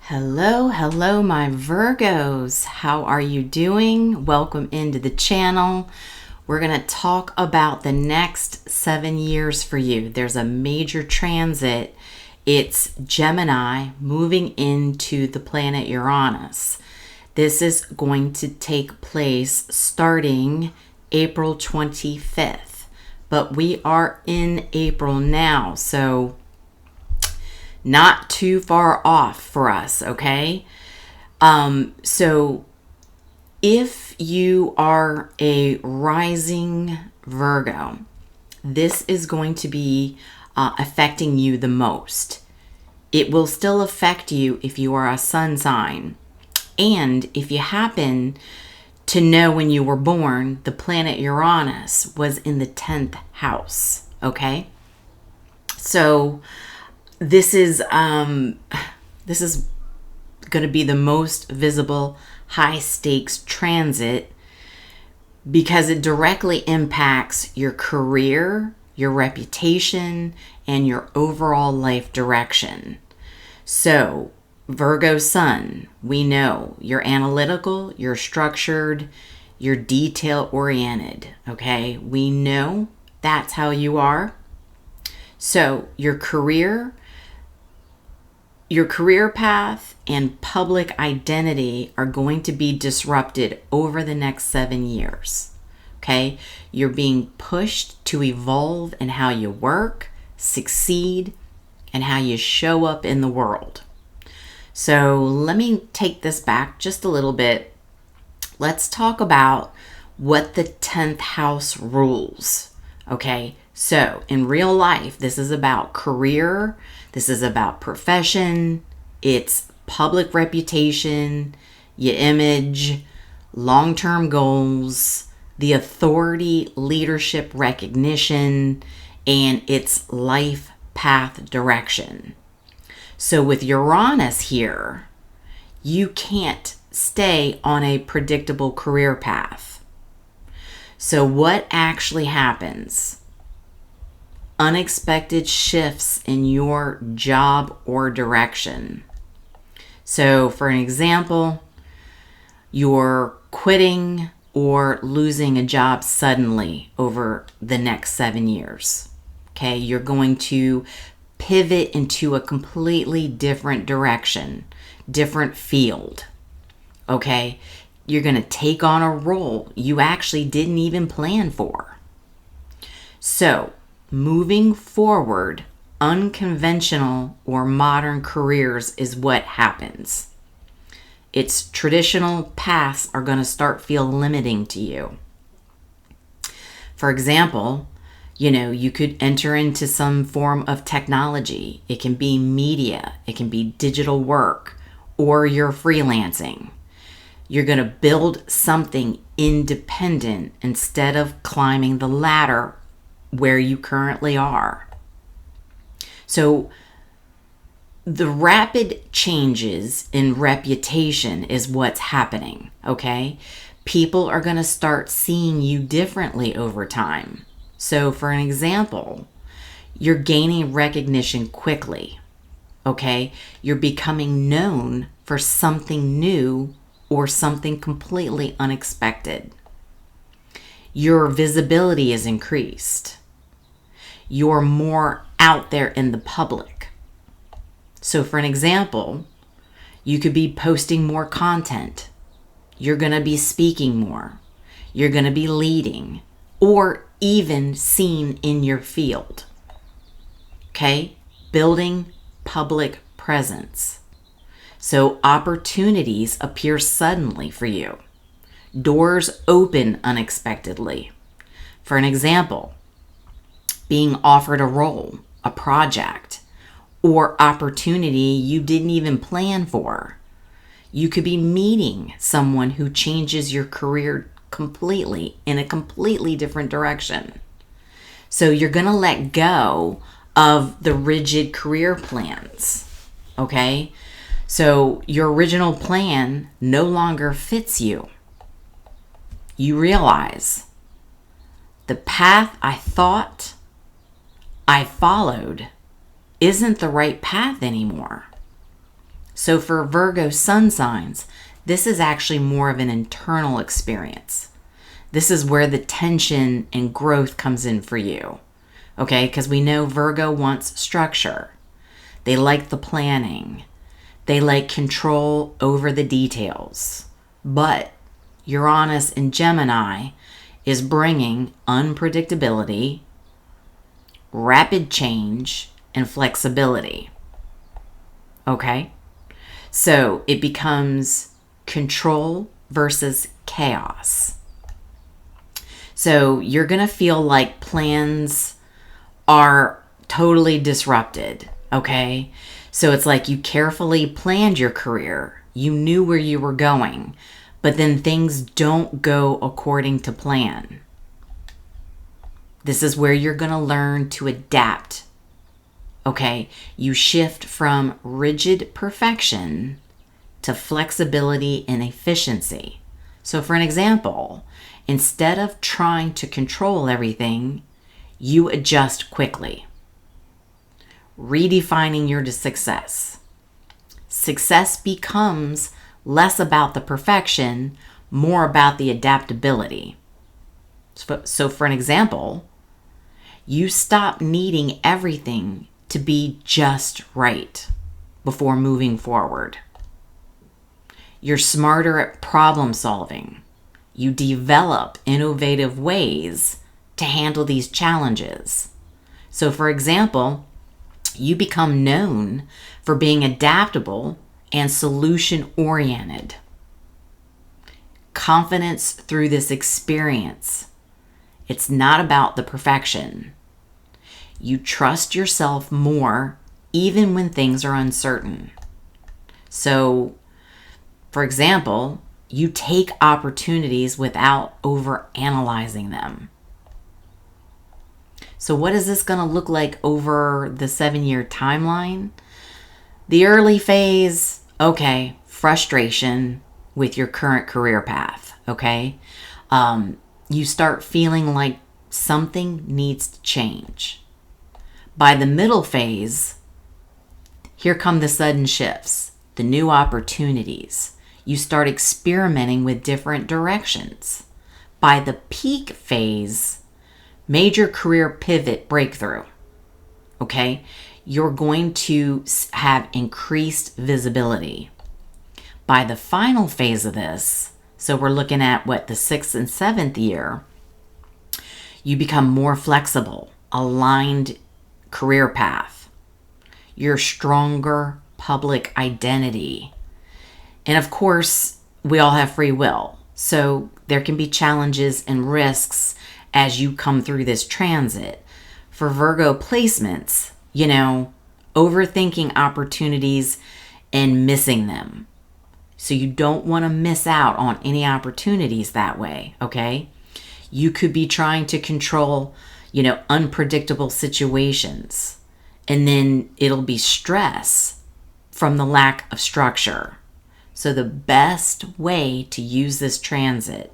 Hello, my Virgos. How are you doing? Welcome into the channel. We're going to talk about the next 7 years for you. There's a major transit. It's Gemini moving into the planet Uranus. This is going to take place starting April 25th. But we are in April now, so not too far off for us, okay? So if you are a rising Virgo, this is going to be affecting you the most. It will still affect you if you are a sun sign. And if you happen to know when you were born, the planet Uranus was in the 10th house, okay? So this is going to be the most visible high stakes transit because it directly impacts your career, your reputation, and your overall life direction. So Virgo sun, we know you're analytical, you're structured, you're detail oriented, okay? We know that's how you are. So your career path and public identity are going to be disrupted over the next 7 years. Okay? You're being pushed to evolve in how you work, succeed, and how you show up in the world. So let me take this back just a little bit. Let's talk about what the 10th house rules. Okay? So in real life, this is about career. This is about profession, it's public reputation, your image, long-term goals, the authority, leadership recognition, and its life path direction. So with Uranus here, you can't stay on a predictable career path. So what actually happens? Unexpected shifts in your job or direction. So for an example, you're quitting or losing a job suddenly over the next 7 years. Okay, you're going to pivot into a completely different direction, different field. Okay, you're going to take on a role you actually didn't even plan for. So moving forward, unconventional or modern careers is what happens. Its traditional paths are going to start feel limiting to you. For example, you could enter into some form of technology. It can be media, it can be digital work, or you're freelancing. You're going to build something independent instead of climbing the ladder where you currently are. So the rapid changes in reputation is what's happening, okay? People are going to start seeing you differently over time. So for an example, you're gaining recognition quickly, okay? You're becoming known for something new or something completely unexpected. Your visibility is increased. You're more out there in the public. So for an example, you could be posting more content. You're going to be speaking more. You're going to be leading or even seen in your field. Okay? Building public presence. So opportunities appear suddenly for you. Doors open unexpectedly. For an example, being offered a role, a project, or opportunity you didn't even plan for. You could be meeting someone who changes your career completely in a completely different direction. So you're going to let go of the rigid career plans, okay? So your original plan no longer fits you. You realize the path I thought I followed isn't the right path anymore. So for Virgo sun signs, this is actually more of an internal experience. This is where the tension and growth comes in for you. Okay, because we know Virgo wants structure. They like the planning. They like control over the details. But Uranus in Gemini is bringing unpredictability, rapid change, and flexibility. Okay? So it becomes control versus chaos. So you're going to feel like plans are totally disrupted. Okay? So it's like you carefully planned your career. You knew where you were going. But then things don't go according to plan. This is where you're going to learn to adapt. Okay? You shift from rigid perfection to flexibility and efficiency. So for an example, instead of trying to control everything, you adjust quickly. Redefining your success. Success becomes less about the perfection, more about the adaptability. So for an example, you stop needing everything to be just right before moving forward. You're smarter at problem solving. You develop innovative ways to handle these challenges. So for example, you become known for being adaptable and solution-oriented. Confidence through this experience. It's not about the perfection. You trust yourself more even when things are uncertain. So, for example, you take opportunities without overanalyzing them. So what is this going to look like over the 7-year timeline? The early phase, okay, frustration with your current career path, okay? You start feeling like something needs to change. By the middle phase, here come the sudden shifts, the new opportunities. You start experimenting with different directions. By the peak phase, major career pivot breakthrough, okay? You're going to have increased visibility. By the final phase of this, so we're looking at the 6th and 7th year, you become more flexible, aligned career path, your stronger public identity. And of course, we all have free will. So there can be challenges and risks as you come through this transit. For Virgo placements, overthinking opportunities and missing them. So you don't want to miss out on any opportunities that way, okay? You could be trying to control, unpredictable situations. And then it'll be stress from the lack of structure. So the best way to use this transit,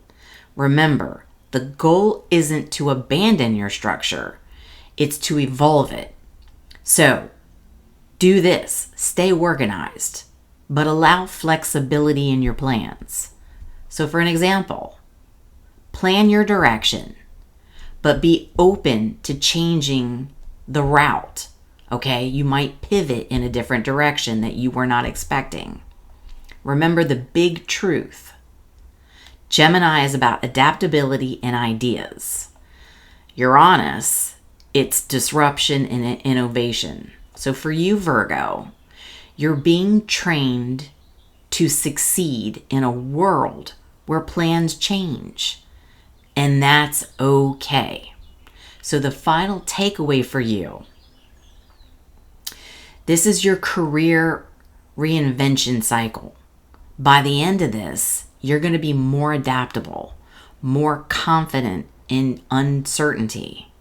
remember, the goal isn't to abandon your structure. It's to evolve it. So do this, stay organized, but allow flexibility in your plans. So for an example, plan your direction, but be open to changing the route, okay? You might pivot in a different direction that you were not expecting. Remember the big truth. Gemini is about adaptability and ideas. Uranus, it's disruption and innovation. So for you, Virgo, you're being trained to succeed in a world where plans change. And that's okay. So the final takeaway for you, this is your career reinvention cycle. By the end of this, you're going to be more adaptable, more confident in uncertainty,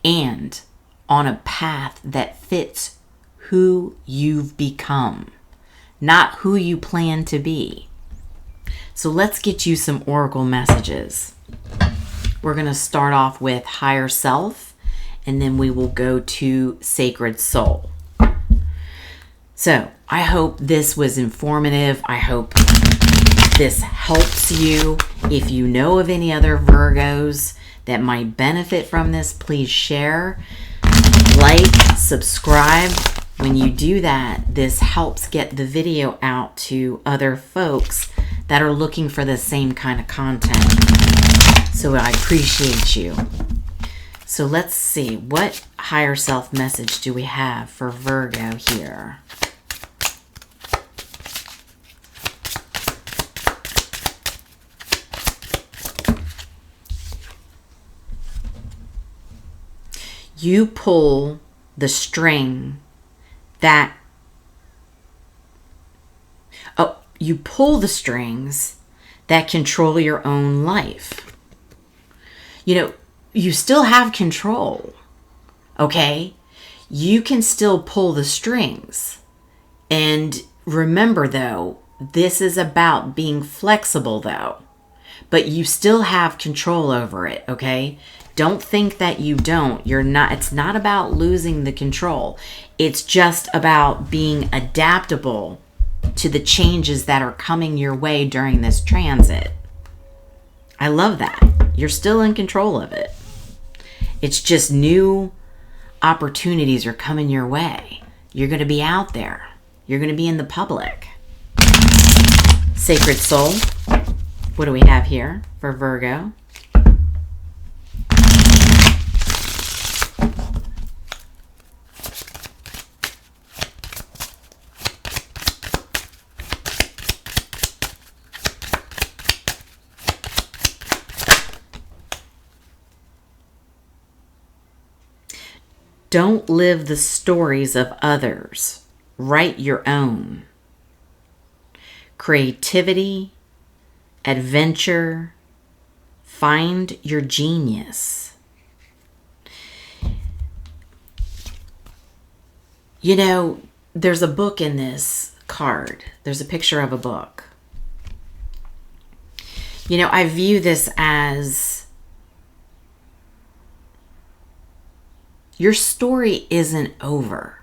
and on a path that fits who you've become, not who you plan to be. So let's get you some oracle messages. We're going to start off with higher self, and then we will go to sacred soul. So I hope this was informative. I hope this helps you. If you know of any other Virgos that might benefit from this, please share, like, subscribe. When you do that, this helps get the video out to other folks that are looking for the same kind of content. So I appreciate you. So let's see, what higher self message do we have for Virgo here? You pull the string that, you pull the strings that control your own life. You know, you still have control, okay? You can still pull the strings. And remember though, this is about being flexible though, but you still have control over it, okay? Don't think that you don't. You're not. It's not about losing the control. It's just about being adaptable to the changes that are coming your way during this transit. I love that. You're still in control of it. It's just new opportunities are coming your way. You're going to be out there. You're going to be in the public. Sacred Soul. What do we have here for Virgo? Don't live the stories of others. Write your own. Creativity, adventure, find your genius. You know, there's a book in this card. There's a picture of a book. You know, I view this as your story isn't over.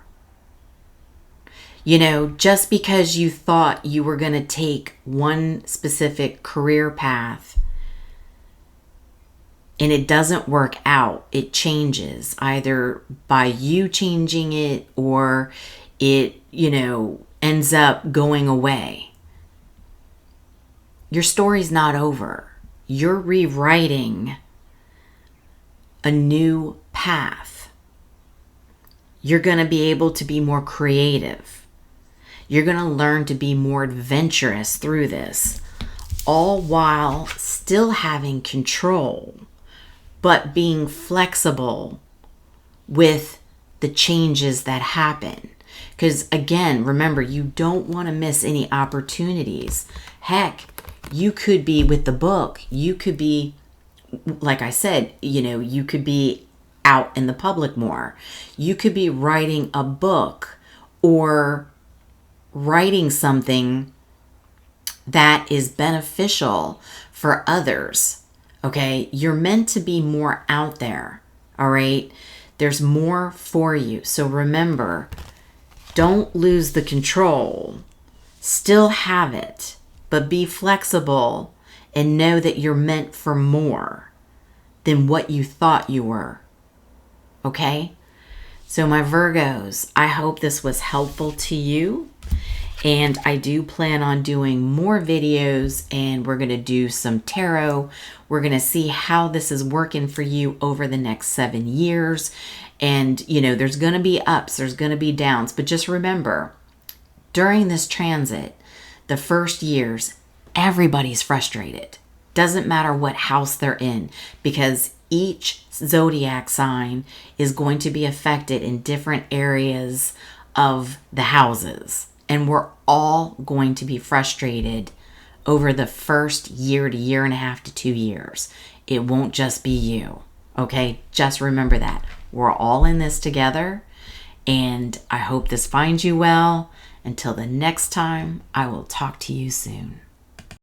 You know, just because you thought you were going to take one specific career path and it doesn't work out, it changes either by you changing it or it, you know, ends up going away. Your story's not over. You're rewriting a new path. You're going to be able to be more creative. You're going to learn to be more adventurous through this, all while still having control, but being flexible with the changes that happen. Because again, remember, you don't want to miss any opportunities. Heck, you could be with the book. You could be, like I said, you know, you could be out in the public more. You could be writing a book or writing something that is beneficial for others. Okay, you're meant to be more out there. All right, there's more for you. So remember, don't lose the control. Still have it, but be flexible and know that you're meant for more than what you thought you were. Okay? So my Virgos, I hope this was helpful to you. And I do plan on doing more videos, and we're going to do some tarot. We're going to see how this is working for you over the next 7 years. And, you know, there's going to be ups, there's going to be downs. But just remember, during this transit, the first years, everybody's frustrated. Doesn't matter what house they're in, because each zodiac sign is going to be affected in different areas of the houses. And we're all going to be frustrated over the first year to year and a half to 2 years. It won't just be you. Okay? Just remember that. We're all in this together. And I hope this finds you well. Until the next time, I will talk to you soon.